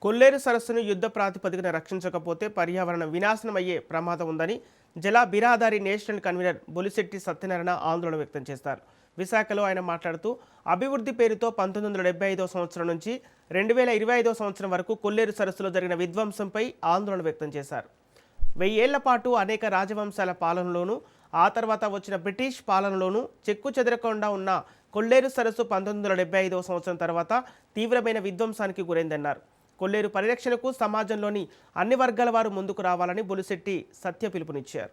కొల్లేరు సరస్సును యుద్ధ ప్రాతిపదికన రక్షించకపోతే పర్యావరణ వినాశనం అయ్యే ప్రమాదం ఉందని జల బిరాదారి నేషనల్ కన్వీనర్ బొలిశెట్టి సత్యనారాయణ ఆందోళన వ్యక్తం చేస్తారు. విశాఖలో ఆయన మాట్లాడుతూ అభివృద్ధి పేరుతో 1975వ సంవత్సరం నుంచి 2025వ సంవత్సరం వరకు కొల్లేరు సరస్సులో జరిగిన విధ్వంసంపై ఆందోళన వ్యక్తం చేశారు. 1000 ఏళ్ల పాటు అనేక రాజవంశాల పాలనలోనూ ఆ తర్వాత వచ్చిన బ్రిటిష్ పాలనలోనూ చెక్కు చెదరకుండా ఉన్న కొల్లేరు సరస్సు 1975వ సంవత్సరం తర్వాత తీవ్రమైన విధ్వంసానికి గురైందన్నారు. కొల్లేరు పరిరక్షణకు సమాజంలోని అన్ని వర్గాల వారు ముందుకు రావాలని బొలిశెట్టి సత్య పిలుపునిచ్చారు.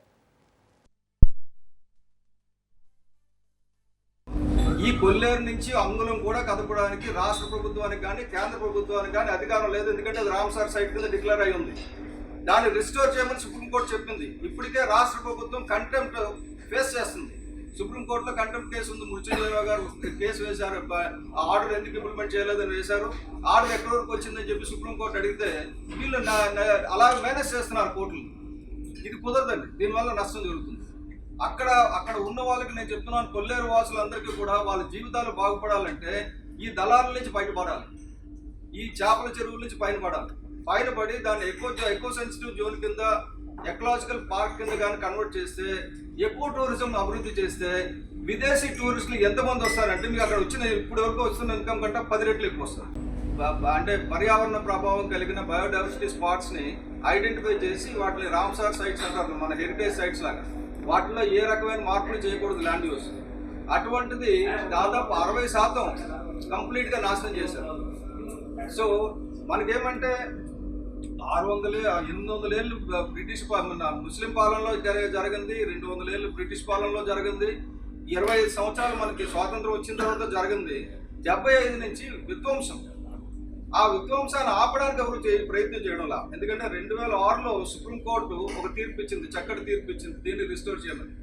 ఈ కొల్లేరు నుంచి అంగుళం కూడా కదపడానికి రాష్ట్ర ప్రభుత్వానికి కానీ కేంద్ర ప్రభుత్వానికి కానీ అధికారం లేదు. ఎందుకంటే అది రామ్సార్ సైట్ కింద డిక్లేర్ అయి ఉంది. దాన్ని రిస్టోర్ చేయమని సుప్రీంకోర్టు చెప్పింది. ఇప్పటికే రాష్ట్ర ప్రభుత్వం కంటెంప్ట్ ఫేస్ చేస్తుంది. సుప్రీంకోర్టులో కంటెంప్ట్ కేసు ఉంది. మృత్యుంజయరావు గారు కేసు వేశారు. ఆర్డర్ ఎందుకు ఇంప్లిమెంట్ చేయలేదని వేశారు. ఆర్డర్ ఎక్కడి వరకు వచ్చిందని చెప్పి సుప్రీంకోర్టు అడిగితే వీళ్ళు అలా మేనేజ్ చేస్తున్నారు కోర్టులు. ఇది కుదరదండి. దీనివల్ల నష్టం జరుగుతుంది. అక్కడ ఉన్న వాళ్ళకి నేను చెప్తున్నాను, కొల్లేరు వాసులందరికీ కూడా వాళ్ళ జీవితాలు బాగుపడాలంటే ఈ దళాల నుంచి బయటపడాలి. ఈ చేపల చెరువుల నుంచి పైన పడి దాన్ని ఎక్కువ సెన్సిటివ్ జోన్ కింద ఎకలాజికల్ పార్క్ కింద కానీ కన్వర్ట్ చేస్తే, ఎక్కువ టూరిజం అభివృద్ధి చేస్తే విదేశీ టూరిస్టులు ఎంతమంది వస్తారంటే మీకు అక్కడ వచ్చిన ఇప్పుడు వరకు వస్తున్న ఇన్కమ్ కంటే 10 రెట్లు ఎక్కువ వస్తారు. అంటే పర్యావరణ ప్రభావం కలిగిన బయోడైవర్సిటీ స్పాట్స్ని ఐడెంటిఫై చేసి వాటిని రామ్సార్ సైట్స్ అంటారు, మన హెరిటేజ్ సైట్స్ లాగా. వాటిలో ఏ రకమైన మార్పులు చేయకూడదు ల్యాండ్ యూస్. అటువంటిది దాదాపు 60% కంప్లీట్గా నాశనం చేశారు. సో మనకేమంటే 800 ఏళ్ళు బ్రిటిష్ ముస్లిం పాలనలో జరిగింది, 200 ఏళ్ళు బ్రిటిష్ పాలనలో జరిగింది, 25 సంవత్సరాలు మనకి స్వాతంత్రం వచ్చిన తర్వాత జరిగింది. 75 నుంచి విధ్వంసం. ఆ విధ్వంసాన్ని ఆపడానికి ఎవరు ప్రయత్నం చేయడంలా. ఎందుకంటే 2006లో సుప్రీంకోర్టు ఒక తీర్పు ఇచ్చింది, చక్కటి తీర్పు ఇచ్చింది, దీన్ని రిస్టోర్ చేయమని.